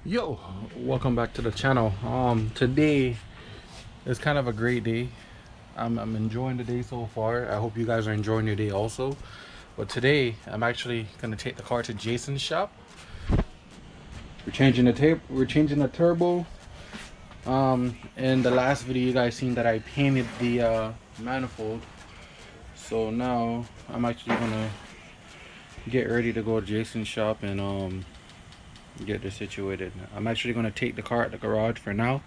Yo, welcome back to the channel. Today is kind of a great day. I'm enjoying the day so far. I hope you guys are enjoying your day also. But today I'm actually gonna take the car to Jason's shop. We're changing the tape. We're changing the turbo. In the last video you guys seen that I painted the manifold. So now I'm actually gonna get ready to go to Jason's shop and get this situated. I'm actually going to take the car at the garage for now,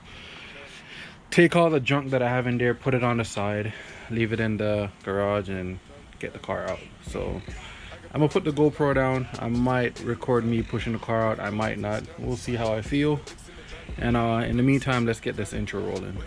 take all the junk that I have in there, put it on the side, leave it in the garage, and get the car out. So I'm gonna put the GoPro down. I might record me pushing the car out, I might not. We'll see how I feel. And in the meantime, let's get this intro rolling.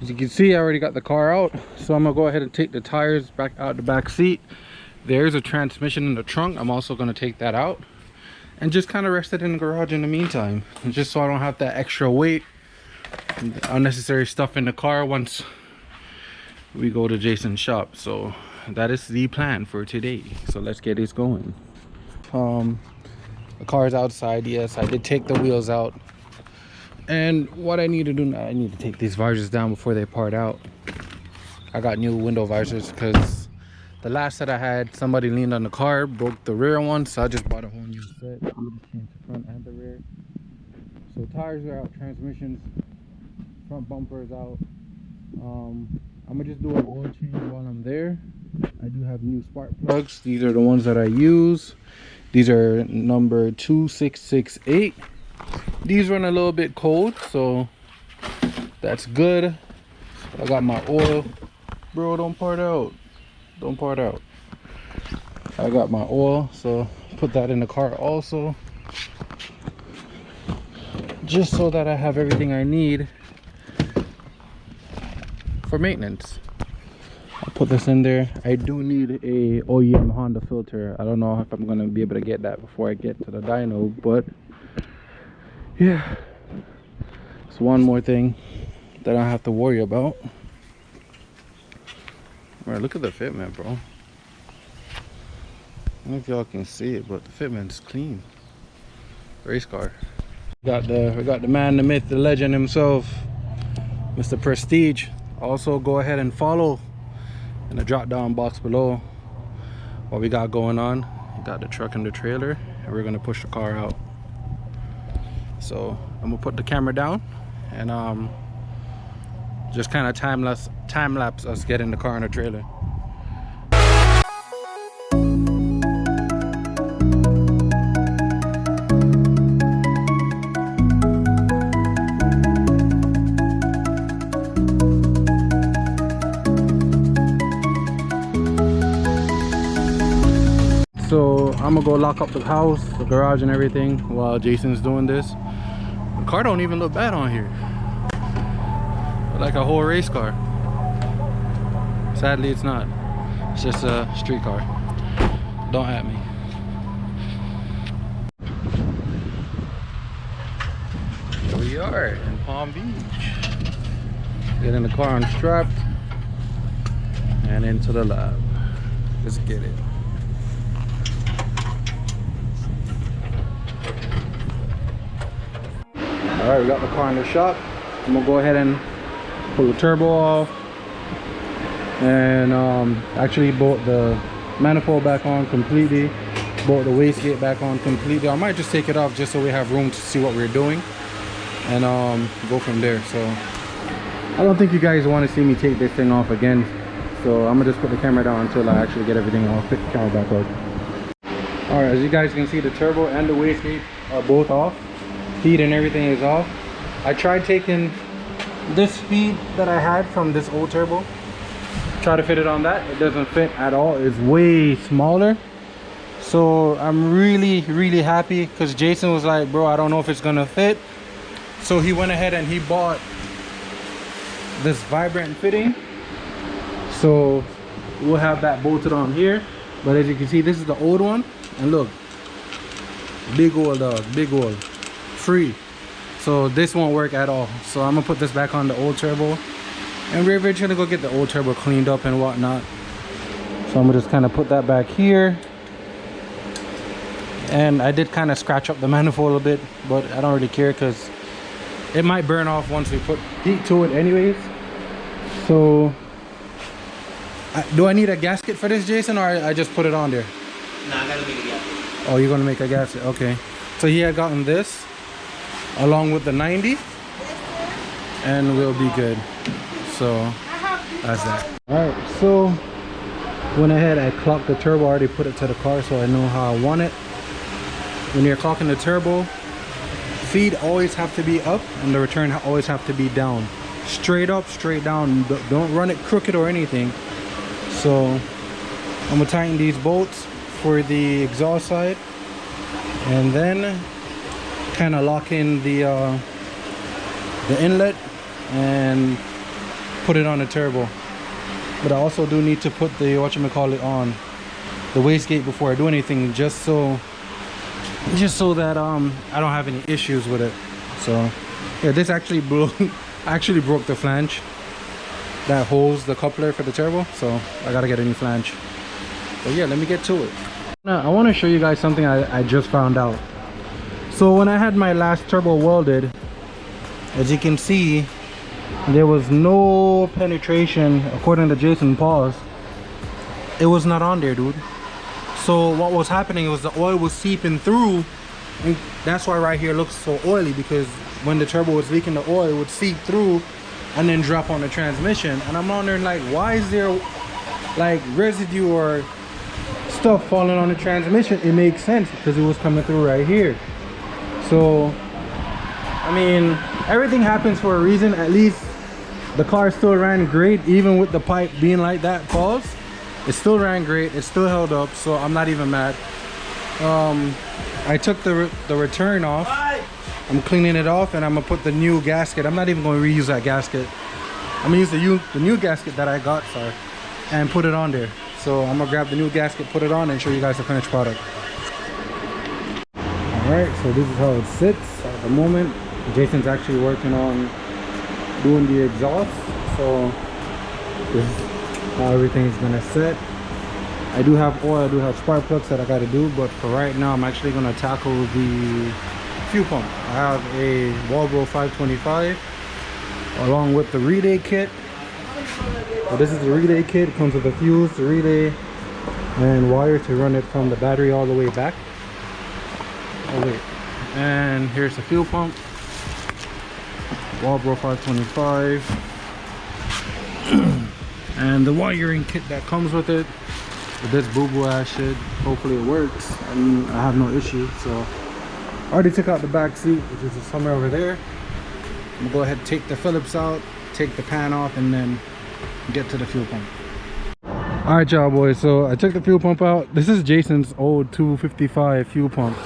As you can see, I already got the car out, so I'm gonna go ahead and take the tires back out the back seat. There's a transmission in the trunk. I'm also gonna take that out and just kind of rest it in the garage in the meantime, just so I don't have that extra weight and unnecessary stuff in the car once we go to Jason's shop. So that is the plan for today, so let's get this going. The car is outside. Yes, I did take the wheels out. And what I need to do now, I need to take these visors down before they part out. I got new window visors because the last set I had, somebody leaned on the car, broke the rear one, so I just bought a whole new set. Changed the front and the rear. So tires are out, transmissions, front bumper is out. I'm gonna just do an oil change while I'm there. I do have new spark plugs. These are the ones that I use. These are number 2668. These run a little bit cold, so that's good. I got my oil. Bro, don't part out. Don't part out. I got my oil, so put that in the car also, just so that I have everything I need for maintenance. I'll put this in there. I do need a OEM Honda filter. I don't know if I'm gonna be able to get that before I get to the dyno, but yeah, it's one more thing that I have to worry about. Alright, look at the fitment, bro. I don't know if y'all can see it, but the fitment's clean. Race car. We got the man, the myth, the legend himself, Mr. Prestige. Also, go ahead and follow in the drop down box below what we got going on. We got the truck and the trailer, and we're gonna push the car out. So I'm gonna put the camera down and just kind of time lapse us getting the car in the trailer. So I'm gonna go lock up the house, the garage and everything while Jason's doing this. The car don't even look bad on here. Like a whole race car. Sadly it's not. It's just a street car. Don't at me. Here we are in Palm Beach. Getting the car unstrapped and into the lab. Let's get it. Alright, we got the car in the shop. I'm gonna go ahead and pull the turbo off and actually bolt the manifold back on completely, bolt the wastegate back on completely. I might just take it off just so we have room to see what we're doing and go from there. So I don't think you guys want to see me take this thing off again, so I'm gonna just put the camera down until I actually get everything off, pick the camera back up. Alright, as you guys can see, the turbo and the wastegate are both off. Feed and everything is off. I tried taking this feed that I had from this old turbo, try to fit it on that. It doesn't fit at all. It's way smaller. So I'm really happy because Jason was like, bro, I don't know if it's gonna fit. So he went ahead and he bought this vibrant fitting. So we'll have that bolted on here. But as you can see, this is the old one. And look, big oil dog, big oil, free. So this won't work at all. So I'm gonna put this back on the old turbo. And we're eventually gonna go get the old turbo cleaned up and whatnot. So I'm gonna just kind of put that back here. And I did kind of scratch up the manifold a bit, but I don't really care because it might burn off once we put heat to it anyways. So do I need a gasket for this, Jason, or I just put it on there? No, I gotta make a gasket. Oh, you're gonna make a gasket, okay. So he had gotten this along with the 90 and we'll be good. So that's that. All right, so went ahead, I clocked the turbo, I already put it to the car so I know how I want it. When you're clocking the turbo, feed always have to be up and the return always have to be down. Straight up, straight down. Don't run it crooked or anything. So I'm gonna tighten these bolts for the exhaust side and then kind of lock in the inlet and put it on the turbo. But I also do need to put the whatchamacallit on the wastegate before I do anything, just so that I don't have any issues with it. So yeah, this actually broke the flange that holds the coupler for the turbo, so I gotta get a new flange. But yeah, let me get to it. Now I want to show you guys something I just found out. So when I had my last turbo welded, as you can see, there was no penetration according to Jason Paws. It was not on there, dude. So what was happening was the oil was seeping through, and that's why right here looks so oily, because when the turbo was leaking, the oil would seep through and then drop on the transmission. And I'm wondering, like, why is there like residue or stuff falling on the transmission? It makes sense because it was coming through right here. So I mean, everything happens for a reason. At least the car still ran great, even with the pipe being like that. Pause. It still ran great, it still held up, so I'm not even mad. I took the return off. I'm cleaning it off and I'm gonna put the new gasket. I'm not even gonna reuse that gasket. I'm gonna use the new gasket that I got, sorry, and put it on there. So I'm gonna grab the new gasket, put it on, and show you guys the finished product. Alright, so this is how it sits at the moment. Jason's actually working on doing the exhaust, so this is how everything is gonna sit. I do have oil, I do have spark plugs that I gotta do, but for right now I'm actually gonna tackle the fuel pump. I have a Kbros 525 along with the relay kit. So this is the relay kit. It comes with the fuse, the relay, and wire to run it from the battery all the way back. Oh wait, and here's the fuel pump, Kbros 525, and the wiring kit that comes with it. With this boo-boo ass shit, hopefully it works. I mean, I have no issue. So I already took out the back seat, which is somewhere over there. I'm gonna go ahead and take the Phillips out, take the pan off, and then get to the fuel pump. All right, y'all boys, so I took the fuel pump out. This is Jason's old 255 fuel pump.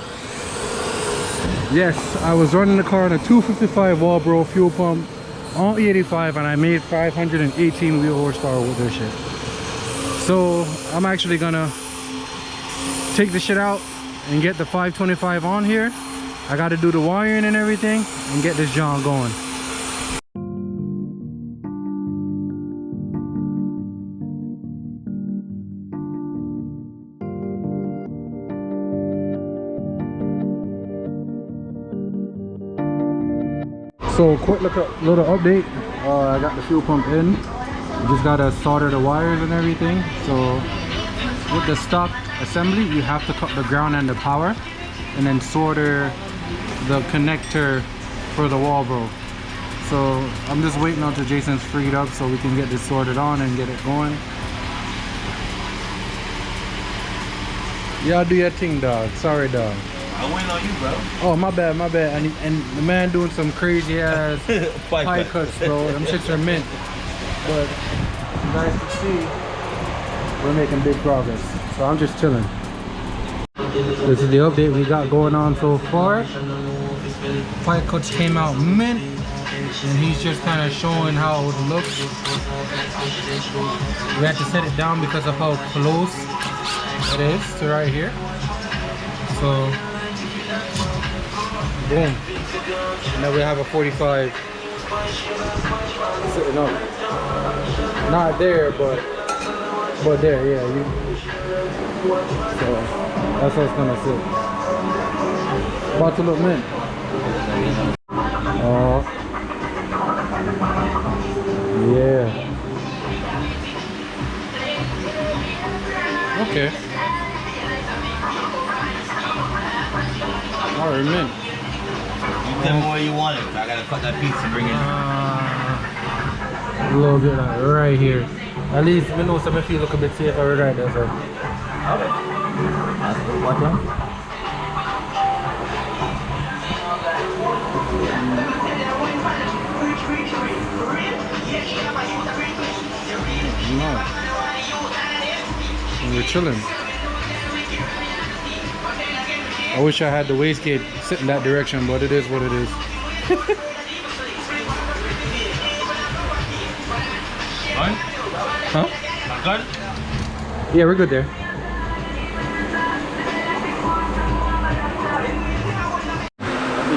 Yes, I was running the car on a 255 Kbros fuel pump on E85, and I made 518 wheel horsepower with this shit. So I'm actually gonna take the shit out and get the 525 on here. I gotta do the wiring and everything and get this John going. So quick little update. I got the fuel pump in. I just gotta solder the wires and everything. So with the stock assembly, you have to cut the ground and the power, and then solder the connector for the Kbros. So I'm just waiting until Jason's freed up so we can get this sorted on and get it going. Y'all do your thing, dog. Sorry, dog. I went on you, bro. Oh, my bad, my bad. And the man doing some crazy ass pie cuts, bro. Them shits are mint. But you guys can see we're making big progress. So I'm just chilling. This is the update we got going on so far. pipe cuts came out mint, and he's just kind of showing how it looks. We had to set it down because of how close it is to right here. So boom, and then we have a 45 sitting up, not there, but there, yeah. So that's how it's gonna sit. About to look mint. Oh, yeah. Okay. Alright, mint. You tell me where you want it. I gotta cut that piece and bring it. A little bit like right here. At least we know some if you look a bit safer right there. So. Okay. What one? No. And we're chilling. I wish I had the wastegate sit in that direction, but it is what it is. Fine? Huh? Good? Yeah, we're good there.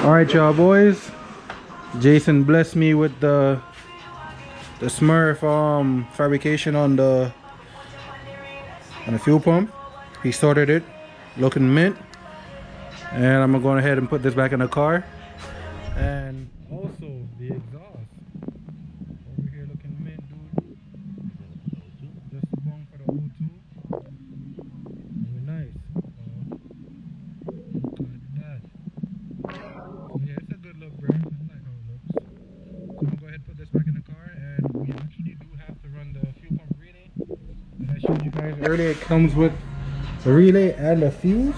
Alright, y'all boys. Jason blessed me with the Smurf fabrication on the fuel pump. He started it, looking mint. And I'm gonna go ahead and put this back in the car. And also the exhaust over here looking mint, dude. Just the bone for the O2. Very nice. Look at that. So yeah, it's a good look, bro. I like how it looks. So I'm gonna go ahead and put this back in the car, and we actually do have to run the fuel pump relay that I showed you guys earlier. It comes with the relay and the fuse.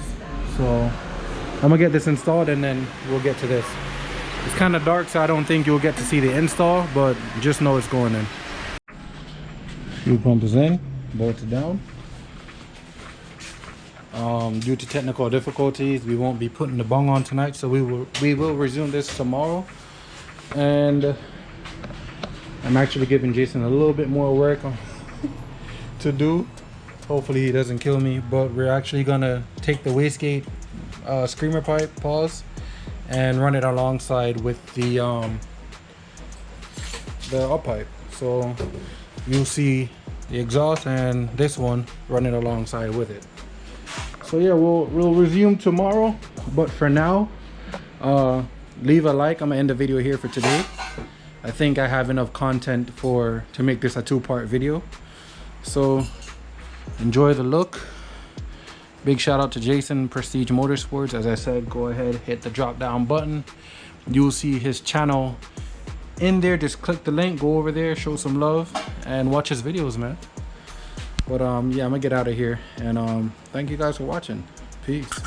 So I'm gonna get this installed and then we'll get to this. It's kind of dark, so I don't think you'll get to see the install, but just know it's going in. Fuel pump is in, bolted down. Due to technical difficulties, we won't be putting the bung on tonight, so we will resume this tomorrow. And I'm actually giving Jason a little bit more work to do. Hopefully he doesn't kill me, but we're actually gonna take the wastegate screamer pipe pause and run it alongside with the up pipe. So you'll see the exhaust and this one running alongside with it. So yeah, we'll resume tomorrow, but for now, leave a like. I'm gonna end the video here for today. I think I have enough content to make this a 2-part video. So enjoy the look. Big shout out to Jason, Prestige Motorsports. As I said, go ahead, hit the drop down button. You'll see his channel in there. Just click the link, go over there, show some love, and watch his videos, man. But yeah, I'm gonna get out of here, and thank you guys for watching. Peace.